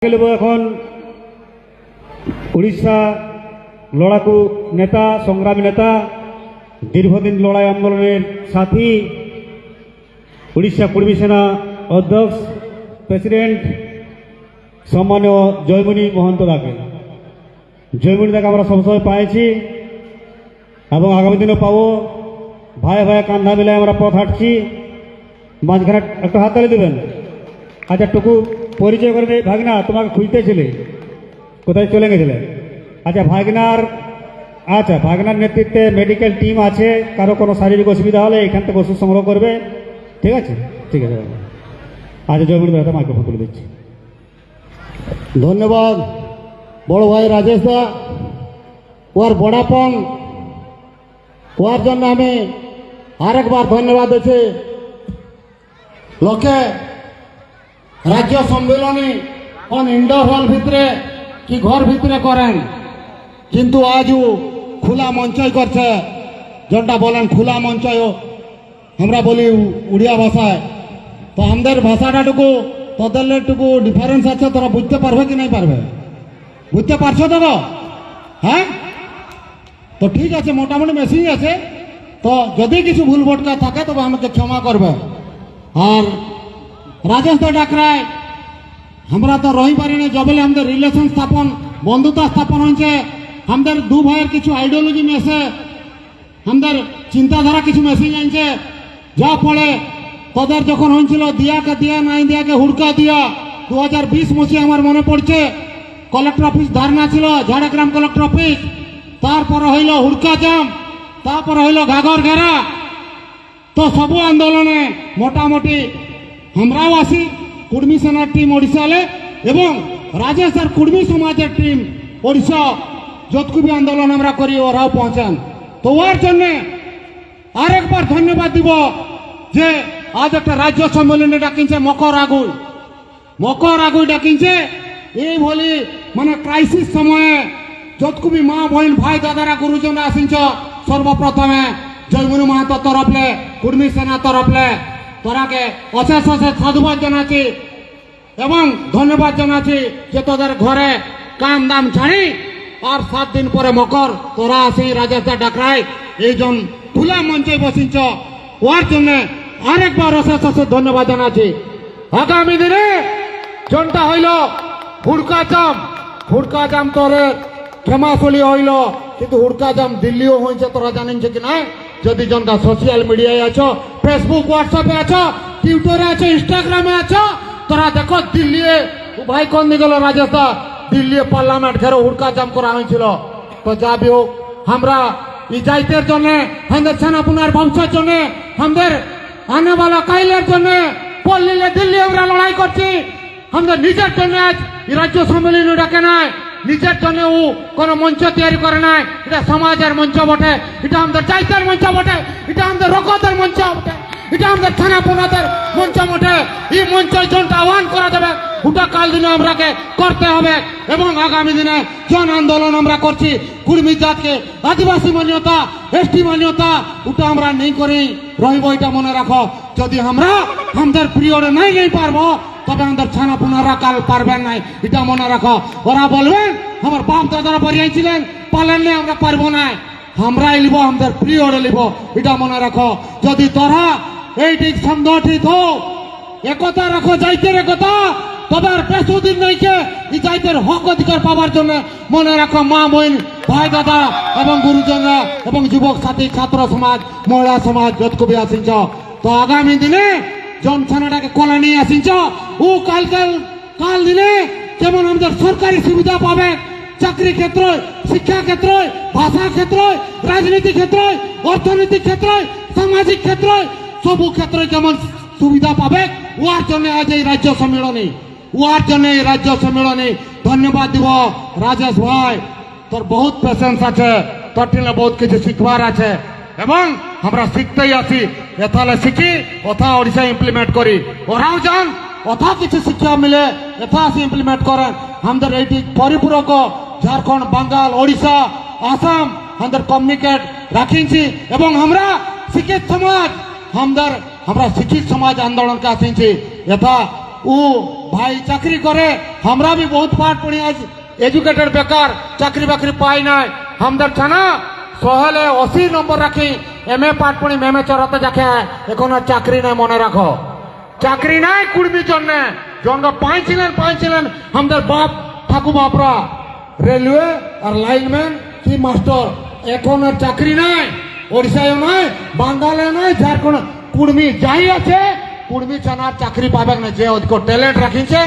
এখন উড়িষ্যা লড়াকু নেতা সংগ্রামী নেতা দীর্ঘদিন লড়াই আন্দোলনের সাথী উড়িষ্যা কুর্মী সেনা অধ্যক্ষ প্রেসিডেন্ট সম্মানীয় জয়মণি মহন্ত দাকে জয়মণি দাকে আমরা সবসময় পাইছি এবং আগামী দিনও পাবো। ভাই ভাই কান্ধা মিলে আমরা পথ হাঁটছি। মাঝখানে একটু হাততালি দেবেন। আচ্ছা টুকু পরিচয় করে দেয়। ভাগনা তোমাকে খুঁজতেছিলে, কোথায় চলে গেছিলে? আচ্ছা ভাগনার নেতৃত্বে মেডিকেল টিম আছে। কারো কোনো শারীরিক অসুবিধা হলে এখান থেকে ওষুধ সংগ্রহ করবে। ঠিক আছে ঠিক আছে। আচ্ছা জয়মণি দাদা মাইক্রোফোন তুলে দিচ্ছি। ধন্যবাদ বড় ভাই রাজেশ দা। ওর বড়াপন ওর জন্য আমি আরেকবার ধন্যবাদ দিচ্ছি। লোকে রাজ্য সম্মেলনী কোন ইন্ডোর হল ভিতরে কি ঘর ভিতরে করেন, কিন্তু আজও খোলা মঞ্চই করছে। যেটা বলেন খোলা মঞ্চয় আমরা বলি উড়িয়া ভাষায়। তো আমাদের ভাষাটাটুকু তোদের টুকু ডিফারেন্স আছে। তোরা বুঝতে পারবে কি নাই পারবে? বুঝতে পারছো তো? হ্যাঁ, তো ঠিক আছে, মোটামুটি মেশিন আছে। তো যদি কিছু ভুল ভটকা থাকে তবে আমাকে ক্ষমা করবে। আর রাজেশ দা ডাকরায় আমরা তো রহি পারি না, যবেলে আমাদের রিলেশন স্থাপন বন্ধুতা স্থাপন হয়েছে। আমাদের দু ভাইয়ের কিছু আইডিওলজি মেশে, আমাদের চিন্তাধারা কিছু মেশিং আনছে। যা ফলে তোদের যখন হয়েছিল দিয়াকে দিয়া নাই দিয়াকে হুড়কা দিয়া 2020 মসিয়া আমার মনে পড়ছে কলেক্টর অফিস ধারণা ছিল, ঝাড়গ্রাম কলেক্টর অফিস। তারপরে হইল হুড়কা জাম, তারপরে হইল ঘাগর ঘেরা। তো সবু আন্দোলনে মোটামুটি আমরাও আসি কুর্মী সেনার টিম ওড়িশালে, এবং রাজেশ আর কুর্মী সমাজের টিম ওড়িশা যতকুবি আন্দোলন আমরা করি ওরাও পৌঁছান। তো ওর জন্য আরেকবার ধন্যবাদ দিব যে আজ একটা রাজ্য সম্মেলনে ডাকিছে মকর আগুই ডাকিছে। এইভাবে মানে ক্রাইসিস সময়ে যতকুবি মা বহিন ভাই দাদারা গুরুজনরা আসিছ। সর্বপ্রথমে জয়মণি মাহাতো তরফলে কুর্মী সেনা তরফলে তোরাকে অশেষ অশেষ সাধুবাদ জানাচ্ছি এবং ধন্যবাদ জানাচ্ছি যে তোদের ঘরে কাম দাম ছাড়ি আর 7 দিন পরে মকর তোরা আসি রাজেশ দা ডাকরায় এইজন খোলা মঞ্চে বসিছ। ওর জন্য আরেকবার অশেষ অশেষ ধন্যবাদ জানাচ্ছি। আগামী দিনে জনটা হইল হুড়কা জাম তোরে ক্ষমাশলী হইল, কিন্তু হুড়কা জাম দিল্লিও হয়েছে। তোরা জানিস কি না? যদি জনতা সোশিয়াল মিডিয়ায় আছো, ফেসবুক হোয়াটসঅ্যাপে আছো, টুইটারে আছো, ইনস্টাগ্রামে আছো, তোরা দেখো দিল্লি ভাই কোন দিকে গেল রাজেশ দা দিল্লি পার্লামেন্ট ঘেরো হুড়কা জাম করা হয়েছিল। তো যা বি হোক, আমরা ইজাইতের জন্য, আমাদের সেনাপুনার বংশের জন্য, আমাদের আনেওয়ালা কাইলের জন্য পল্লীলে দিল্লি আমরা লড়াই করছি। আমাদের নিজের জন্য আজ রাজ্য সম্মেলনী ডাকে নাই, নিজের জন্য ও কোনো মঞ্চ তৈরি করে নাই। এটা সমাজের মঞ্চ বটে, এটা আমাদের চাইতের মঞ্চ বটে, এটা আমাদের রকতের মঞ্চ বটে, এটা আমাদের থানাপোনাদের মঞ্চ বটে। এই মঞ্চ জনটা আহ্বান করা যাবে, ওটা কাল দিনে আমরাকে করতে হবে। এবং আগামী দিনে জন আন্দোলন আমরা করছি। কুর্মী জাতকে আদিবাসী মান্যতা, এসটি মান্যতা ওটা আমরা নেই করি রহিব। এটা মনে রাখো, যদি আমরা আমাদের পিরিয়ডে নেই পারবো তবে আমাদের ছানাপুনারা কাল পারবেন নাই। এটা মনে রাখো। ওরা বলবেন আমার বাপ দাদারা বাড়িয়েছিলেন পালেন না, আমরা পারবো না। আমরাই লিব, আমাদের পিরিয়ডে লিব। এটা মনে রাখো। যদি তোরা এই দিক সংগঠিত হো, একতা রাখো, যাইতের একতা, তবে আর বেশিদিন নাইকে এই যাইতের হক অধিকার পাওয়ার জন্য মনে রাখো মা বোন ভাই দাদা এবং গুরুজনরা এবং যুবক সাথী ছাত্র সমাজ মহিলা সমাজ যতকবি আসিছ। তো আগামী দিনে জনসানাটাকে কোলে নিয়ে আসিছ। ও কাল দিনে যেমন আমাদের সরকারি সুবিধা পাবে, চাকরি ক্ষেত্র, শিক্ষা ক্ষেত্র, ভাষা ক্ষেত্র, রাজনীতি ক্ষেত্র, অর্থনৈতিক ক্ষেত্র, সামাজিক ক্ষেত্র, সবু ক্ষেত্রে যেমন সুবিধা পাবে। ওর জন্য আজ এই রাজ্য সম্মেলনী ধন্যবাদ দিব। রাজেশ ভাই তোর বহুত পেশেন্স আছে, তোর টিলে বহুত কিছু শিখবার আছে এবং আমরা শিখতেই আছি। এথালে শিখি ওথা ওড়িশা ইমপ্লিমেন্ট করি। ওরাও যান ওথা কিছু শিক্ষা মিলে এথা আসি ইমপ্লিমেন্ট করেন। আমাদের এইটি পরিপূরক ঝাড়খণ্ড, বাঙ্গাল, ওড়িশা, আসাম আমাদের কমিউনিকেট রাখিছি এবং আমরা শিক্ষিত সমাজ আমরা শিক্ষিত সমাজ আন্দোলনকে আসিছি। এথা ও ভাই চাকরি করে আমরা भी बहुत पाठ पढ़ी आज एजुकेटेड बेकार चाकरी बाकरी पाई ना हमदर छाना सोहले 80 नंबर रखी एमए पाठ पढ़ी मेमे चराते जाके এখন আর চাকরি নাই মনে রাখো চাকরি নাই কুড়মি জন্য জনরা পাইছিলেন আমাদের বাপ ঠাকুর বাপরা রেলওয়ে আর লাইনম্যান কি মাস্টার এখন আর চাকরি নাই ওড়িশায় নাই বাঙ্গালে নাই ঝাড়খণ্ড কুড়মি যাই আছে কুড়মি চানার চাকরি পাবে না যে ওদিকে ট্যালেন্ট রাখিছে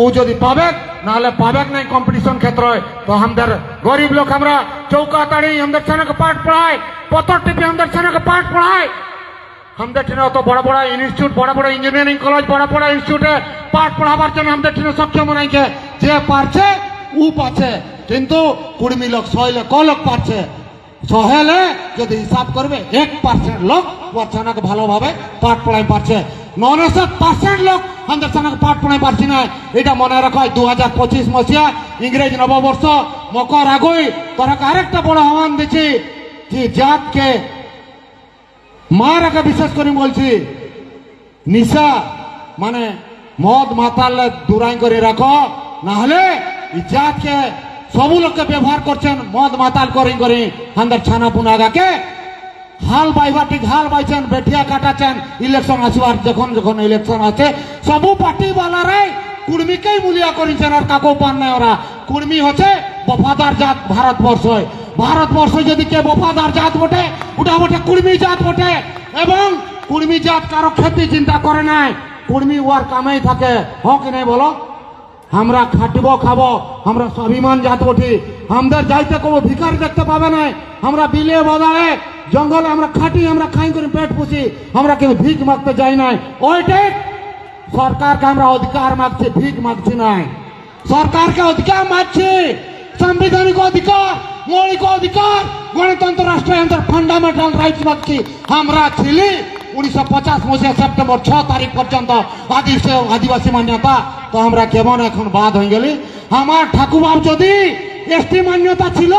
ও যদি পাবে নাহলে পাবে না কম্পিটিশন ক্ষেত্র তো আমাদের গরিব লোক আমরা চৌকা তাড়ি আমাদের ছানাকে পাঠ পড়ায় পত্র টিপে আমাদের ছানাকে পাঠ পড়ায় আমাদের ট্রেনে অত বড় বড় ইনস্টিটিউট বড় বড় ইঞ্জিনিয়ারিং কলেজ বড় বড় ইনস্টিটিউটে পাঠ পড়াবার জন্য আমাদের ট্রেনে সক্ষম নাইছে যে পারছে ও পাচ্ছে কিন্তু কুড়মি লোক 100 লোক লোক পারছে সহেলে যদি হিসাব করবে 1% লোক ওর ছানাকে ভালোভাবে পাঠ পড়াই পারছে 99% লোক আমাদের ছানাকে পাঠ পড়াই পারছি না এটা মনে রাখো 2025 মসিয়া ইংরেজ নববর্ষ মকর আগুই তোরাকে আরেকটা বড় আহ্বান দিচ্ছি যে জাতকে মারাকে বিশেষ করে বলছি নিশা মানে মদ মাতালে দূরাই করে রাখো না হলে এই জাতকে সবু লোককে ব্যবহার করছেন মদ মাতাল করি আমাদের ছানা পুনাগাকে হাল বাইবা ঠিক হাল বাইছেন বেঠিয়া কাটাচ্ছেন ইলেকশন আসবার যখন ইলেকশন আছে সবু পার্টি বালারাই কুর্মীকেই মূলিয়া করেছেন আর কাকু পান নাই ওরা কুর্মী হচ্ছে বফাদার জাত ভারতবর্ষ যদি কে বফাদার জাত বটে ওটা বটে কুর্মী জাত বটে এবং কুর্মী জাত কারো ক্ষতি চিন্তা করে নাই কুর্মী ওর কামেই থাকে হোক নাই বলো আমরা খাটবো খাবো আমরা স্বাভিমান জাত বটি আমাদের যাইতে কোনো ভিখারি দেখতে পাবে না আমরা বিলে বাজারে জঙ্গলে আমরা খাটি আমরা খাই করে পেট পুষি আমরা কেউ ভিক মাগতে যাই নাই ওইটাই সরকারকে আমরা অধিকার মাগছি ভিক মাগছি নাই সরকারকে অধিকার মাগছি সাংবিধানিক অধিকার মৌলিক অধিকার গণতন্ত্র রাষ্ট্রের ফান্ডামেন্টাল রাইটস মাগছি আমরা ছিলি 1950 মসিয়া সেপ্টেম্বর 6 তারিখ পর্যন্ত আদিবাসী মান্যতা তো আমরা কেমন এখন বাদ হয়ে গেলি আমার ঠাকুরবাব যদি এসটি মান্যতা ছিল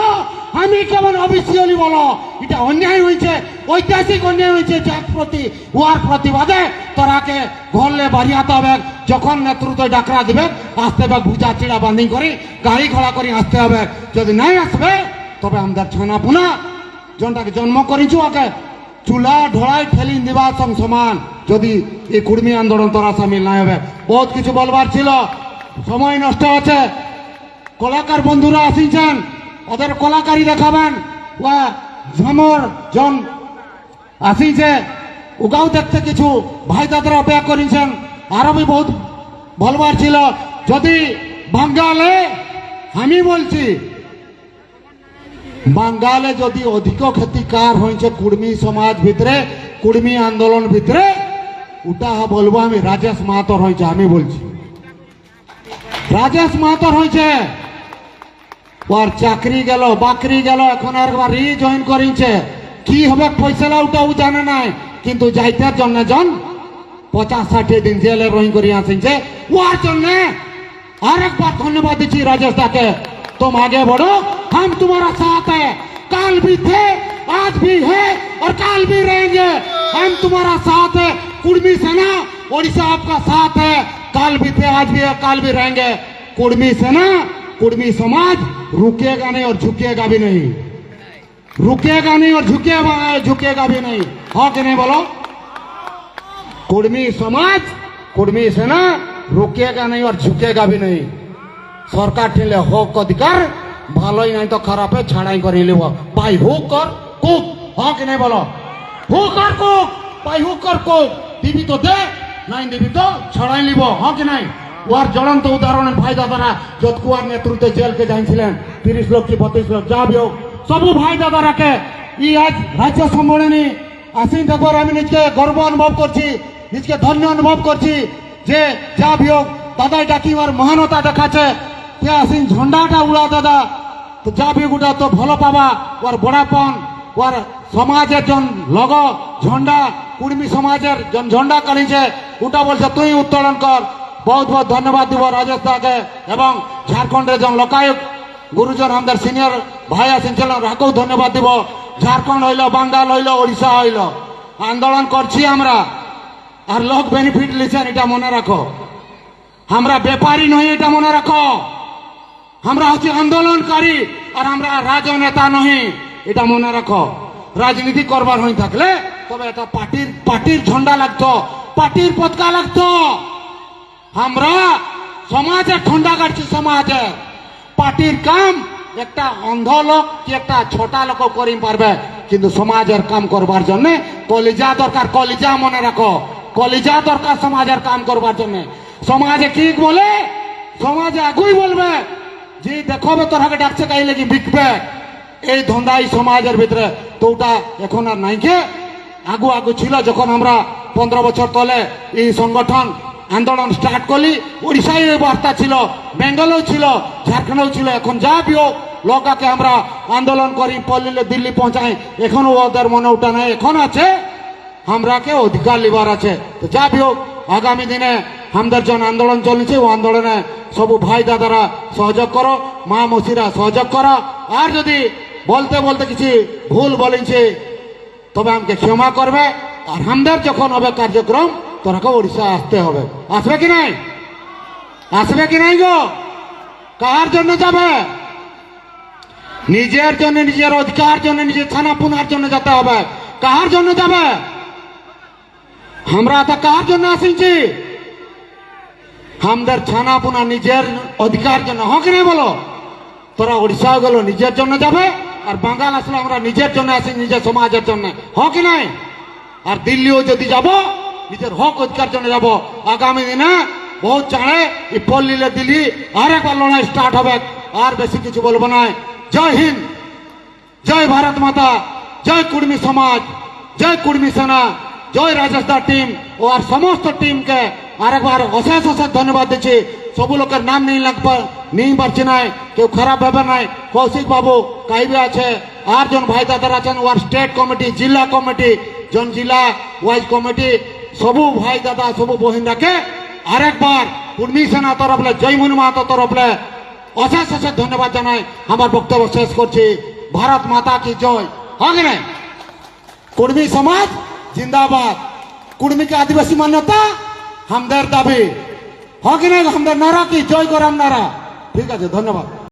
আমি কেমন অবিসিয়লি বলো এটা অন্যায় হয়েছে ঐতিহাসিক অন্যায় হয়েছে জাত প্রতি ওয়ার প্রতিবাদে তোরাকে ঘরলে বাড়িয়াতে হবে যখন নেতৃত্ব ডাকরা দিবে আসতে হবে ভুজা চিড়া বান্ধিং করি গাড়ি ঘোড়া করে আসতে হবে যদি নাই আসবে তবে আমাদের ছানা পুনা জনটাকে জন্ম করেছি ওকে চুলা ঢোড়াই ঠেলি দিবা সমান যদি এই কুর্মী আন্দোলন তোরা সামিল না হবে বহুত কিছু বলবার ছিল সময় নষ্ট হচ্ছে কলাকার বন্ধুরা আসিছেন ওদের কলাকারি দেখাবেন ওয়া ঝামর জন আসিছে ওগাও দেখতে কিছু ভাই দাদারা অপেক্ষা করেছেন আরো বহুত বলবার ছিল যদি বাঙ্গালে আমি বলছি বাঙ্গালে যদি অধিক ক্ষতিকার হয়েছে কুর্মী সমাজ ভিতরে কুর্মী আন্দোলন ভিতরে ওটা বলবো আমি রাজেশ মাহাতর হয়েছে আমি বলছি রাজেশ মাহাতর হয়েছে ওর চাকরি গেল বাকরি গেল এখন একবার রিজয়েন করেছে কি হবে ফয়সলা ওটা ও জানে নাই কিন্তু যাইতার জন্য জন 50-60 দিন জেলে রহিং করে আসিছে ওর জন্য আরেকবার ধন্যবাদ দিচ্ছি রাজেশ দাকে तुम आगे बढ़ो हम तुम्हारा साथ है काल भी थे आज भी है और काल भी रहेंगे हम तुम्हारा साथ है कुर्मी सेना ओडिशा आपका साथ है काल भी थे आज भी है काल भी रहेंगे कुर्मी सेना कुर्मी समाज रुकेगा नहीं और झुकेगा भी नहीं रुकेगा नहीं और झुकेगा भी नहीं हो कि नहीं बोलो कुर्मी समाज कुर्मी सेना रुकेगा नहीं और झुकेगा भी नहीं সরকার ঠেলে হোক অধিকার ভালোই নাই তো খারাপে ছাড়াই করে নিব ভাই হুক কর কুক হক নাই বলো হুক আর কুক ভাই হুক কর কুক দিবি তো দে নাই দিবি তো ছাড়াই নিব হক নাই ওর জ্বলন্ত উদাহরণ ভাই দাদারা যতকুয়ার নেতৃত্বে জেলকে যাইছিলেন 30 লোক কি 32 লোক যা হোক সবু ভাই দাদারাকে ই আজ রাজ্য সম্মেলনী আসিন দেখবার আমি নিজকে গর্ব অনুভব করছি নিজকে ধন্য অনুভব করছি যে যা হোক দাদাই ডাকি ওর মহানতা দেখাচ্ছে কে আসিন ঝন্ডাটা উড়া দাদা তো যা भी গোটা তো ভালো পাবা ওর বড়াপন ওর সমাজের জন লগ ঝন্ডা কুর্মী সমাজের জন ঝন্ডা কাড়িছে ওটা বলছে তুই উত্তোলন কর বহুত বহুত ধন্যবাদ দিব রাজেশ দাকে এবং ঝাড়খণ্ডের জন লোকায়ুক গুরুজন আমাদের সিনিয়র ভাই আসিছিলেন রাকেও ধন্যবাদ দিব ঝাড়খণ্ড হইল বাঙ্গাল হইল ওড়িশা হইল আন্দোলন করছি আমরা আর লোক বেনিফিট লিছেন এটা মনে রাখো আমরা ব্যাপারী নই, এটা মনে রাখো। আমরা হচ্ছে আন্দোলনকারী, আর আমরা রাজনেতা নহি, এটা মনে রাখো। রাজনীতি করবার হয়ে থাকলে তবে এটা পার্টির ঝন্ডা লাগতো, পার্টির পতাকা লাগতো। আমরা সমাজের ঝন্ডা কাটছি, সমাজের। পার্টির কাম একটা অন্ধ লোক কি একটা ছোটা লোক করি পারবে, কিন্তু সমাজের কাম করবার জন্য কলিজা দরকার। কলিজা মনে রাখো, কলিজা দরকার সমাজের কাম করবার জন্য। সমাজে কি বলে, সমাজে আগুই বলবে যে দেখবে তোরাকে ডাকছে কাই লাগি বিকবে, এই ধন্দাই সমাজের ভিতরে। তো ওটা এখন আর নাই। কে আগু ছিল যখন আমরা 15 বছর তলে এই সংগঠন আন্দোলন স্টার্ট করলি, উড়িষ্যায় এই বার্তা ছিল, বেঙ্গলেও ছিল, ঝাড়খণ্ডেও ছিল। এখন যা বি হোক লোকাকে আমরা আন্দোলন করি, পল্লীলে দিল্লি পৌঁছাই, এখনো ওদের মনে ওটা নাই। এখন আছে আমরাকে অধিকার লিবার আছে। তো যা বি হোক আগামী দিনে আমাদের জন আন্দোলন চলছে, ও আন্দোলনে সবু ভাই দাদারা সহযোগ করো, মা মসিরা সহযোগ করো। আর যদি বলতে বলতে কিছু ভুল বলেছে তবে আমাকে ক্ষমা করবে। আর আমাদের যখন হবে কার্যক্রম তোরাকে উড়িষ্যা আসতে হবে। আসবে কি নাই? আসবে কি নাই গো? কার জন্য যাবে? নিজের জন্য, নিজের অধিকার জন্য, নিজের ছানাপুনার জন্য যেতে হবে। কার জন্য যাবে? আমরা তা কার জন্য আসিছি? আমাদের ছানাপুনা নিজের অধিকার জন্য। হোক না বলো? তোরা উড়িষ্যা গেল নিজের জন্য যাবে, আর বাঙাল আসলে আমরা নিজের জন্য আসি, নিজের সমাজের জন্য। হোক নাই? আর দিল্লিও যদি যাব নিজের হক অধিকার জন্য যাব। আগামী দিনে বহুত চাঁড়ে এই পল্লীলে দিল্লি আর একবার লড়াই স্টার্ট হবে। আর বেশি কিছু বলবো না। জয় হিন্দ, জয় ভারত মাতা, জয় কুর্মী সমাজ, জয় কুর্মী সেনা, জয় রাজস্থান টিম ও আর সমস্ত টিমকে আরেকবার অশেষ অশেষ ধন্যবাদ দিচ্ছি। সবু লোকের নাম নিয়ে পারছি না, কেউ খারাপ ভেবে নাই। কৌশিক বাবু কাইবে আছে, আর জন ভাই দাদার আছেন, ওয়ার স্টেট কমিটি, জেলা কমিটি, জন জেলা ওয়াইজ কমিটি, সবু ভাই দাদা সবু বহিনরাকে আরেকবার কুর্মী সেনা তরফলে, জয়মুনি মাহাতো তরফলে অশেষ অশেষ ধন্যবাদ জানাই। আমার বক্তব্য শেষ করছি। ভারত মাতা কি জয়। হোক না? কুর্মী সমাজ জিন্দাবাদ। কুর্মীকে আদিবাসী মান্যতা আমাদের দাবি। হোক না? আমাদের নারা কি জয় করাম নারা। ঠিক আছে, ধন্যবাদ।